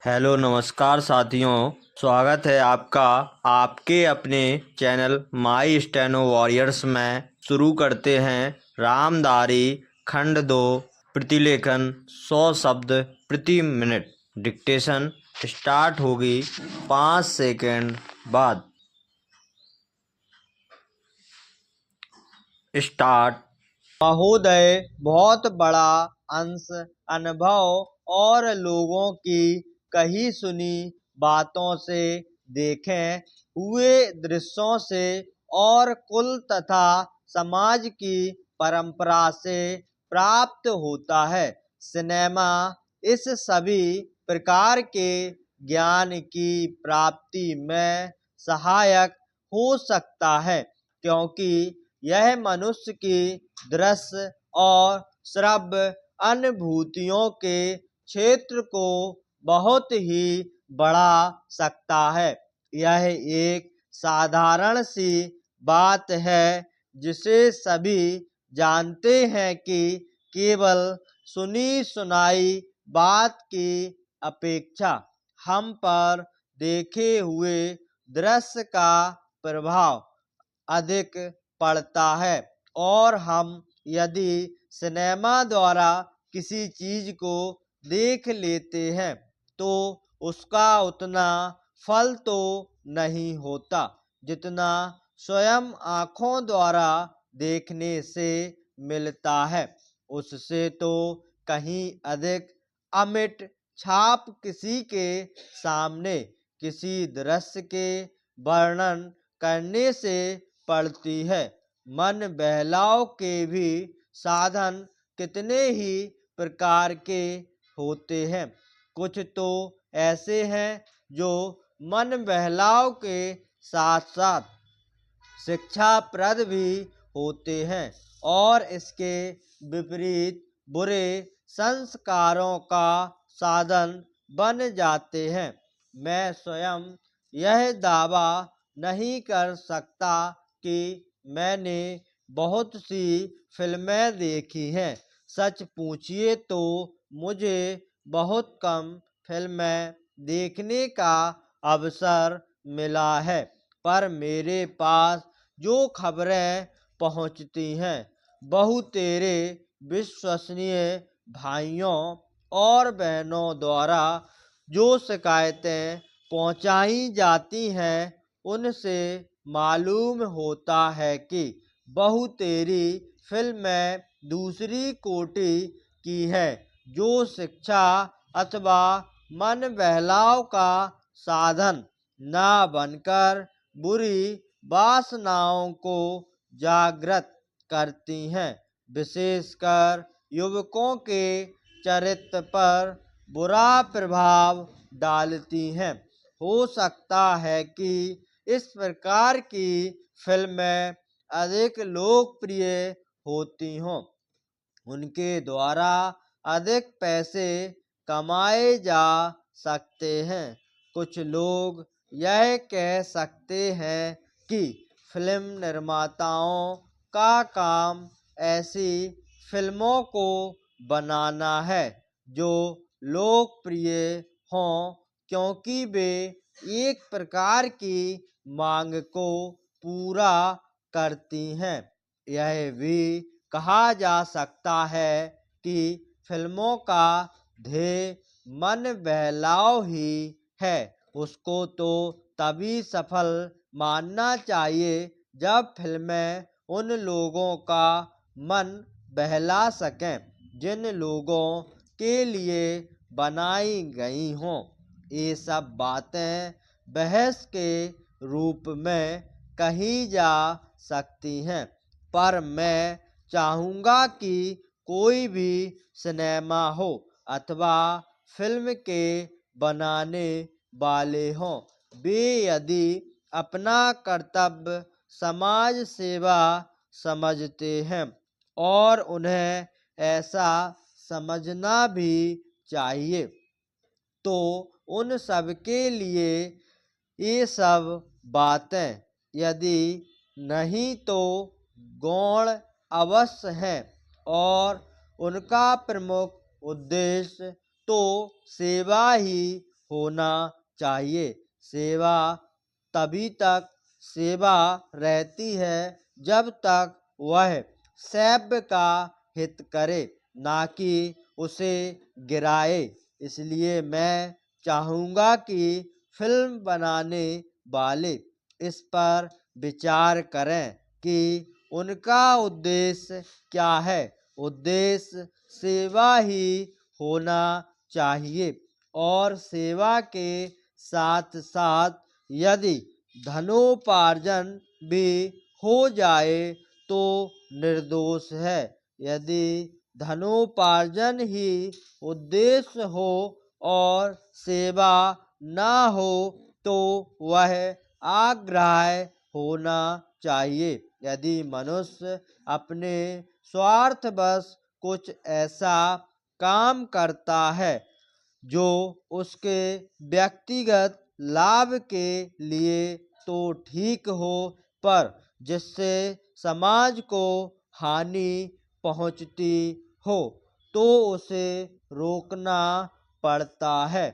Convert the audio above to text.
Hello नमस्कार साथियों। स्वागत है आपका आपके अपने चैनल माई स्टेनो वॉरियर्स में। शुरू करते हैं रामधारी खंड 2 प्रतिलेखन 100 शब्द प्रति मिनट। डिक्टेशन स्टार्ट होगी 5 सेकंड बाद। स्टार्ट। महोदय, बहुत बड़ा अंश अनुभव और लोगों की कही सुनी बातों से, देखे हुए दृश्यों से और कुल तथा समाज की परंपरा से प्राप्त होता है। सिनेमा इस सभी प्रकार के ज्ञान की प्राप्ति में सहायक हो सकता है, क्योंकि यह मनुष्य की दृश्य और श्रव्य अनुभूतियों के क्षेत्र को बहुत ही बढ़ा सकता है। यह एक साधारण सी बात है जिसे सभी जानते हैं कि केवल सुनी सुनाई बात की अपेक्षा हम पर देखे हुए दृश्य का प्रभाव अधिक पड़ता है, और हम यदि सिनेमा द्वारा किसी चीज को देख लेते हैं तो उसका उतना फल तो नहीं होता जितना स्वयं आँखों द्वारा देखने से मिलता है। उससे तो कहीं अधिक अमिट छाप किसी के सामने किसी दृश्य के वर्णन करने से पड़ती है। मन बहलाव के भी साधन कितने ही प्रकार के होते हैं। कुछ तो ऐसे हैं जो मन बहलाव के साथ साथ शिक्षाप्रद भी होते हैं और इसके विपरीत बुरे संस्कारों का साधन बन जाते हैं। मैं स्वयं यह दावा नहीं कर सकता कि मैंने बहुत सी फिल्में देखी हैं। सच पूछिए तो मुझे बहुत कम फिल्में देखने का अवसर मिला है, पर मेरे पास जो खबरें पहुंचती हैं बहुतेरे विश्वसनीय भाइयों और बहनों द्वारा जो शिकायतें पहुंचाई जाती हैं उनसे मालूम होता है कि बहुतेरी फिल्में दूसरी कोटि की है, जो शिक्षा अथवा मन बहलाव का साधन न बनकर बुरी वासनाओं को जागृत करती हैं। विशेषकर युवकों के चरित्र पर बुरा प्रभाव डालती हैं। हो सकता है कि इस प्रकार की फिल्में अधिक लोकप्रिय होती हों, उनके द्वारा अधिक पैसे कमाए जा सकते हैं। कुछ लोग यह कह सकते हैं कि फिल्म निर्माताओं का काम ऐसी फिल्मों को बनाना है जो लोकप्रिय हों, क्योंकि वे एक प्रकार की मांग को पूरा करती हैं। यह भी कहा जा सकता है कि फिल्मों का ध्येय मन बहलाव ही है। उसको तो तभी सफल मानना चाहिए जब फिल्में उन लोगों का मन बहला सकें जिन लोगों के लिए बनाई गई हों। ये सब बातें बहस के रूप में कही जा सकती हैं, पर मैं चाहूँगा कि कोई भी सिनेमा हो अथवा फिल्म के बनाने वाले हों, वे यदि अपना कर्तव्य समाज सेवा समझते हैं, और उन्हें ऐसा समझना भी चाहिए, तो उन सब के लिए ये सब बातें यदि नहीं तो गौण अवश्य हैं, और उनका प्रमुख उद्देश्य तो सेवा ही होना चाहिए। सेवा तभी तक सेवा रहती है जब तक वह सभ्य का हित करे, ना कि उसे गिराए। इसलिए मैं चाहूँगा कि फिल्म बनाने वाले इस पर विचार करें कि उनका उद्देश्य क्या है। उद्देश्य सेवा ही होना चाहिए और सेवा के साथ साथ यदि धनोपार्जन भी हो जाए तो निर्दोष है। यदि धनोपार्जन ही उद्देश्य हो और सेवा ना हो तो वह आग्राह्य होना चाहिए। यदि मनुष्य अपने स्वार्थवश कुछ ऐसा काम करता है जो उसके व्यक्तिगत लाभ के लिए तो ठीक हो, पर जिससे समाज को हानि पहुंचती हो, तो उसे रोकना पड़ता है।